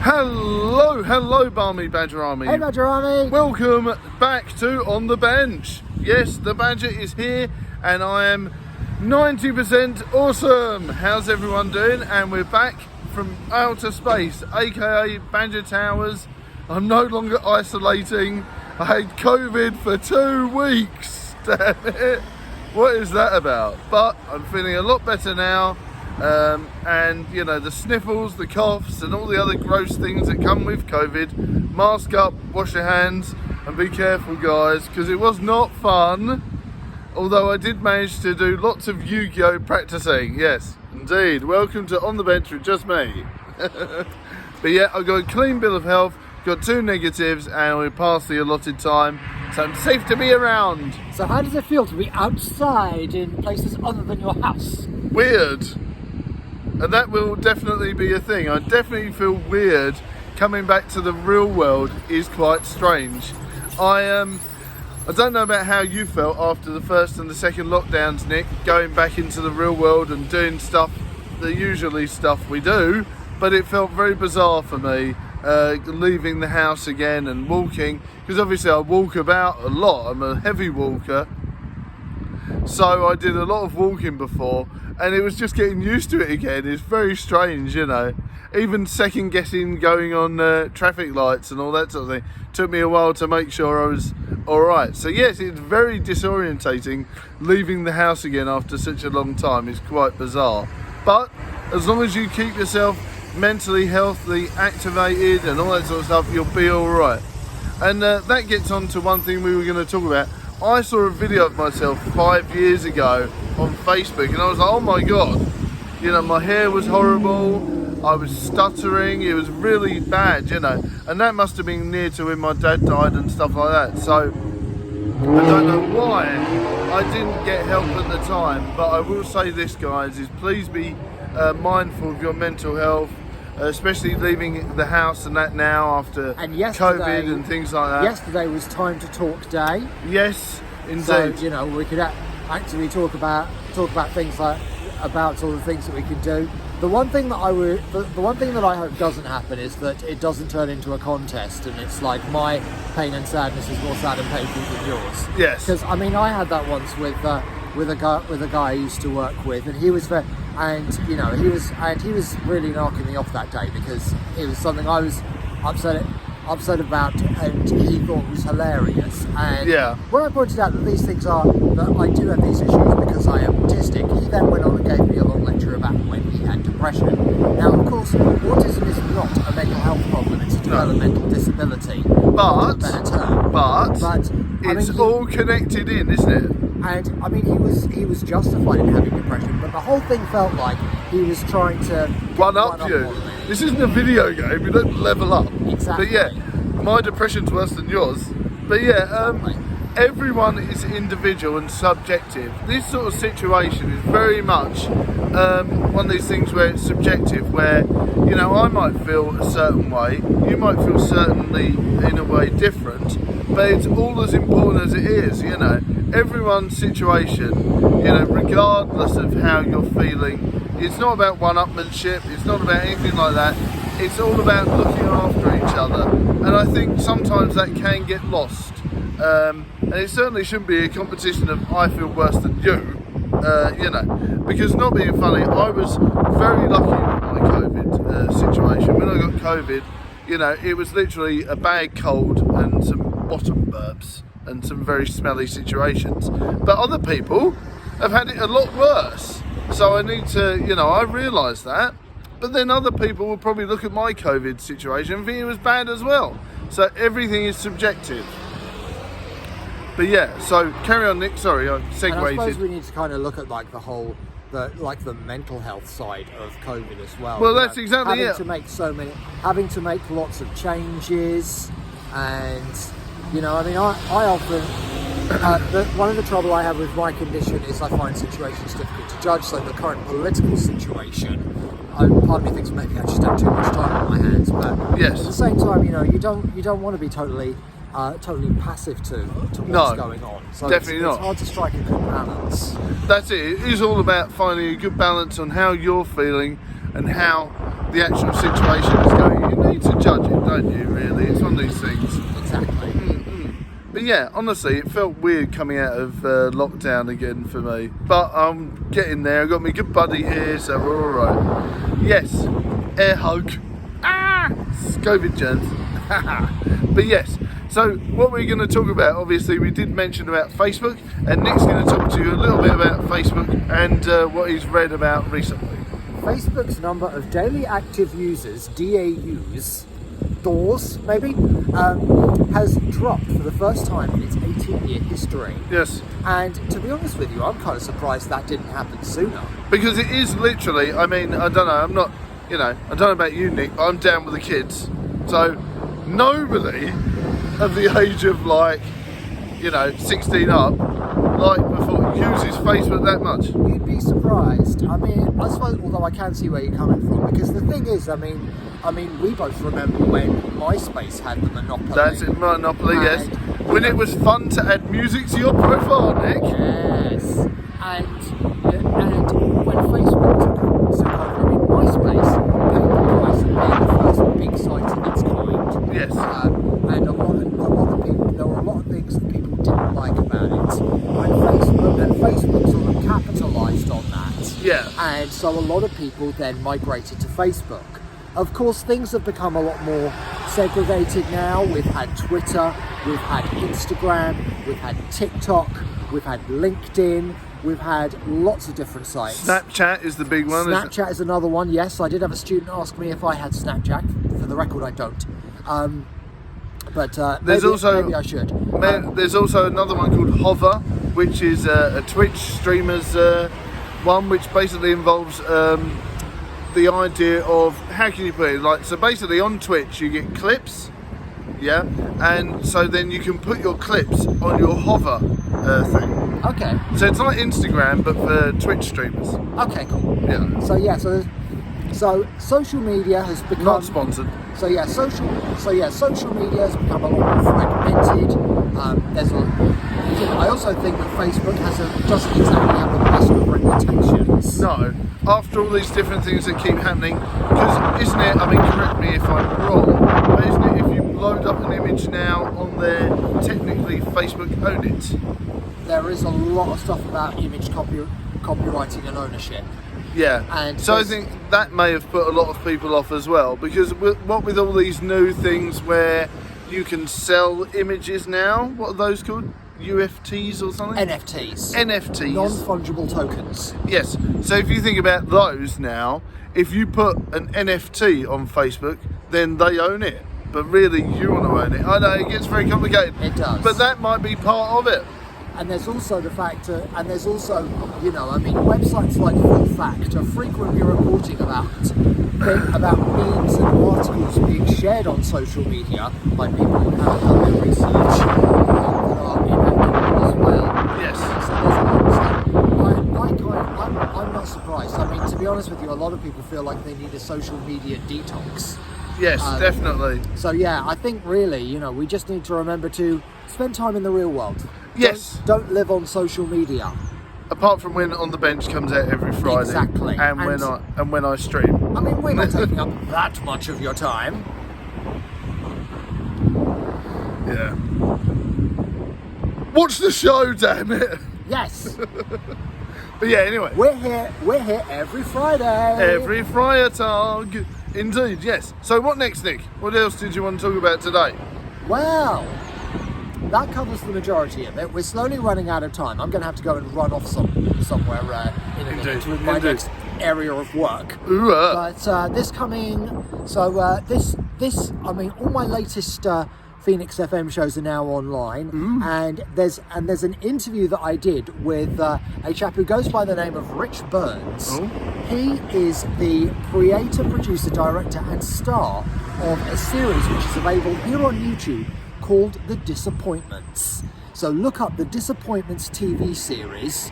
Hello, Barmy Badger Army. Hey, Badger Army. Welcome back to On The Bench. Yes, the Badger is here and I am 90% awesome. How's everyone doing? And we're back from outer space, aka Badger Towers. I'm no longer isolating. I had COVID for 2 weeks. Damn it. What is that about? But I'm feeling a lot better now. And you know, the sniffles, the coughs and all the other gross things that come with COVID. Mask up, wash your hands and be careful, guys, because it was not fun. Although I did manage to do lots of Yu-Gi-Oh practicing. Yes, indeed. Welcome to On The Bench with just me. But yeah, I've got a clean bill of health, got 2 negatives and we passed the allotted time, so I'm safe to be around. So how does it feel to be outside in places other than your house? Weird. And that will definitely be a thing. I definitely feel weird. Coming back to the real world is quite strange. I don't know about how you felt after the first and the second lockdowns, Nick, going back into the real world and doing stuff, the usually stuff we do, but it felt very bizarre for me, leaving the house again and walking, because obviously I walk about a lot. I'm a heavy walker, so I did a lot of walking before, and it was just getting used to it again. It's very strange, you know. Even second guessing going on traffic lights and all that sort of thing took me a while to make sure I was all right. So yes, it's very disorientating leaving the house again after such a long time. It's quite bizarre. But as long as you keep yourself mentally healthy, activated and all that sort of stuff, you'll be all right. And that gets on to one thing we were going to talk about. I saw a video of myself 5 years ago on Facebook and I was like, oh my God, you know, my hair was horrible, I was stuttering, it was really bad, you know, and that must have been near to when my dad died and stuff like that. So I don't know why I didn't get help at the time, but I will say this, guys, is please be mindful of your mental health, especially leaving the house and that now after COVID and things like that. Yesterday was Time to Talk Day. Yes, indeed. So, you know, we could actually talk about things like, about all the things that we could do. The one thing that I hope doesn't happen is that it doesn't turn into a contest and it's like my pain and sadness is more sad and painful than yours. Yes. Because I mean, I had that once with a guy I used to work with, and he was very, and you know, he was really knocking me off that day because it was something I was upset about and he thought was hilarious. And when I pointed out that these things are, that I do have these issues because I am autistic, he then went on and gave me a long lecture about when he had depression. Now, of course, autism is not a mental health problem, it's a developmental disability. But, a better term. But it's all connected in, isn't it? And I mean, he was justified in having depression, but the whole thing felt like he was trying to one up you. This isn't a video game, you don't level up. Exactly. But yeah, my depression's worse than yours. But yeah, everyone is individual and subjective. This sort of situation is very much one of these things where it's subjective, where, you know, I might feel a certain way, you might feel certainly in a way different, but it's all as important as it is, you know. Everyone's situation, you know, regardless of how you're feeling, it's not about one-upmanship, it's not about anything like that. It's all about looking after each other, and I think sometimes that can get lost. And it certainly shouldn't be a competition of I feel worse than you, you know, because not being funny, I was very lucky with my COVID situation. When I got COVID, you know, it was literally a bad cold and some bottom burps and some very smelly situations. But other people have had it a lot worse. So I need to, you know, I realise that. But then other people will probably look at my COVID situation and think it was bad as well. So everything is subjective. But yeah, so carry on, Nick. Sorry, I segued. And I suppose we need to kind of look at like the whole, the mental health side of COVID as well. Well, that's exactly it. Having to make lots of changes, and you know, I mean, I often one of the trouble I have with my condition is I find situations difficult to judge. So the current political situation, part of me thinks maybe I just have too much time on my hands, but yes, at the same time, you know, you don't want to be totally passive to what's going on. So definitely it's hard to strike a good balance. That's it. It is all about finding a good balance on how you're feeling and how the actual situation is going. You need to don't you, really? It's one of these things. Exactly. But yeah, honestly, it felt weird coming out of lockdown again for me. But I'm getting there. I've got my good buddy here, so we're alright. Yes, air hug. COVID germs. But yes, so what we're going to talk about, obviously, we did mention about Facebook, and Nick's going to talk to you a little bit about Facebook and what he's read about recently. Facebook's number of daily active users, DAUs, DAUs maybe, has dropped for the first time in its 18-year history. Yes. And to be honest with you, I'm kind of surprised that didn't happen sooner. Because it is literally, I mean, I don't know, I'm not, I don't know about you, Nick, but I'm down with the kids. So nobody of the age of 16 up, before uses Facebook that much. You'd be surprised. I mean, I suppose, although I can see where you're coming from, because the thing is, I mean, we both remember when MySpace had the monopoly. That's it, monopoly, yes. When it was fun to add music to your profile, Nick. Yes. And when Facebook took over, I mean, MySpace paid the price of being the first big site of its kind. Yes. And a lot of people, there were a lot of things that people didn't like about it. And Facebook sort of capitalised on that. Yeah. And so a lot of people then migrated to Facebook. Of course, things have become a lot more segregated now. We've had Twitter, we've had Instagram, we've had TikTok, we've had LinkedIn, we've had lots of different sites. Snapchat is the big one. Snapchat is another one, yes. I did have a student ask me if I had Snapchat. For the record, I don't. But maybe I should. There's also another one called Hover, which is a Twitch streamer's one, which basically involves the idea of, how can you put it? So basically on Twitch you get clips, yeah, and so then you can put your clips on your Hover thing. Okay. So it's like Instagram but for Twitch streamers. Okay, cool. Yeah. So social media has become Not sponsored. social media has become a lot more fragmented. I also think that Facebook doesn't exactly have the best of reputations. No, after all these different things that keep happening, because isn't it, I mean, correct me if I'm wrong, but isn't it, if you load up an image now on there, technically Facebook own it? There is a lot of stuff about image copywriting and ownership. Yeah, and so I think that may have put a lot of people off as well, because with all these new things where you can sell images now, what are those called? UFTs or something? NFTs. Non-fungible tokens. Yes, so if you think about those now, if you put an NFT on Facebook, then they own it, but really you want to own it. I know, it gets very complicated. It does. But that might be part of it. And there's also the fact that, websites like Full Fact are frequently reporting about memes and articles being shared on social media by people who haven't done their research that are inaccurate as well. Yes. So I'm not surprised. I mean, to be honest with you, a lot of people feel like they need a social media detox. Yes, definitely. So yeah, I think really, we just need to remember to spend time in the real world. Yes. Don't live on social media. Apart from when On the Bench comes out every Friday. Exactly. And when I stream. I mean, we're not taking up that much of your time. Yeah. Watch the show, damn it. Yes. But yeah, anyway. We're here every Friday. Every Friday. Indeed, yes. So what next, Nick? What else did you want to talk about today? Well, that covers the majority of it. We're slowly running out of time. I'm going to have to go and run off somewhere in a minute with my next area of work. Ooh, But all my latest Phoenix FM shows are now online, and there's an interview that I did with a chap who goes by the name of Rich Burns. Oh. He is the creator, producer, director, and star of a series which is available here on YouTube called The Disappointments. So look up The Disappointments TV series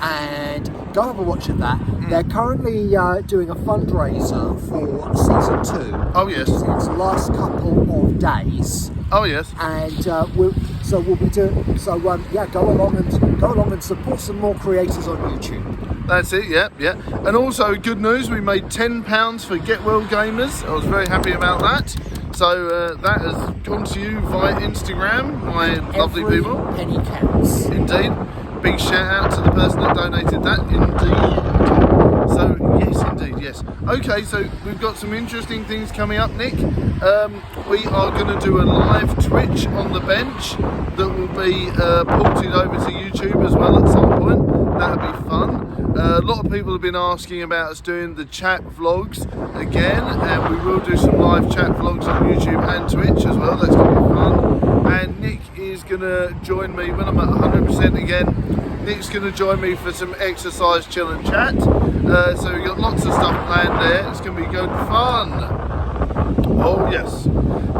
and go have a watch of that. They're currently doing a fundraiser for season 2. Oh yes. Which is its last couple of days. Oh yes. And we'll be doing go along and support some more creators on YouTube. That's it, yeah. And also good news, we made £10 for Get Well Gamers. I was very happy about that. So that has come to you via Instagram, my lovely Every people. penny counts. Indeed. Big shout out to the person that donated that. Indeed. So yes, indeed, yes. Okay, so we've got some interesting things coming up, Nick. We are going to do a live Twitch on the bench that will be ported over to YouTube as well at some point. That'll be fun. A lot of people have been asking about us doing the chat vlogs again, and we will do some live chat vlogs on YouTube and Twitch as well. That's going to be fun. And Nick is going to join me when I'm at 100% again. Nick's going to join me for some exercise, chill and chat. So we've got lots of stuff planned there. It's going to be good fun. Oh yes.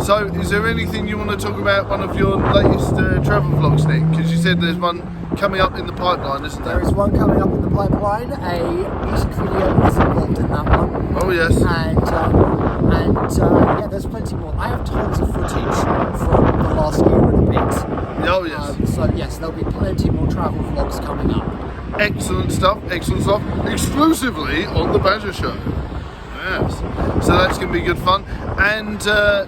So is there anything you want to talk about one of your latest travel vlogs, Nick? Because you said there's one coming up in the pipeline, isn't there? There is one coming up in the pipeline. A music video is involved in that one. Oh yes. And yeah, there's plenty more. I have tons of footage from the last year and a bit. Oh yes. So yes, there'll be plenty more travel vlogs coming up. Excellent stuff, exclusively on the Badger Show. Yes, so that's going to be good fun. And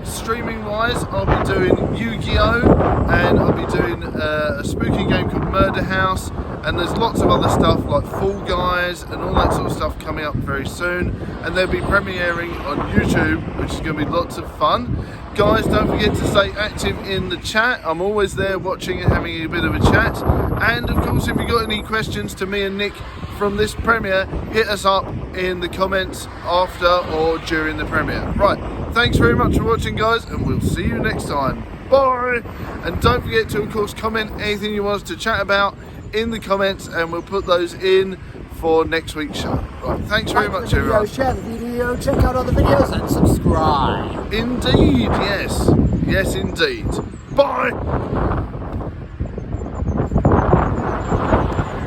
streaming wise, I'll be doing Yu-Gi-Oh! And I'll be doing a spooky game called Murder House. And there's lots of other stuff like Fall Guys and all that sort of stuff coming up very soon. And they'll be premiering on YouTube, which is going to be lots of fun. Guys, don't forget to stay active in the chat. I'm always there watching and having a bit of a chat. And of course, if you've got any questions to me and Nick from this premiere, hit us up in the comments after or during the premiere. Right, thanks very much for watching, guys, and we'll see you next time. Bye! And don't forget to, of course, comment anything you want us to chat about in the comments, and we'll put those in for next week's show. Right, thanks very much, everyone. Share the video, check out other videos, and subscribe. Indeed, yes. Yes, indeed. Bye!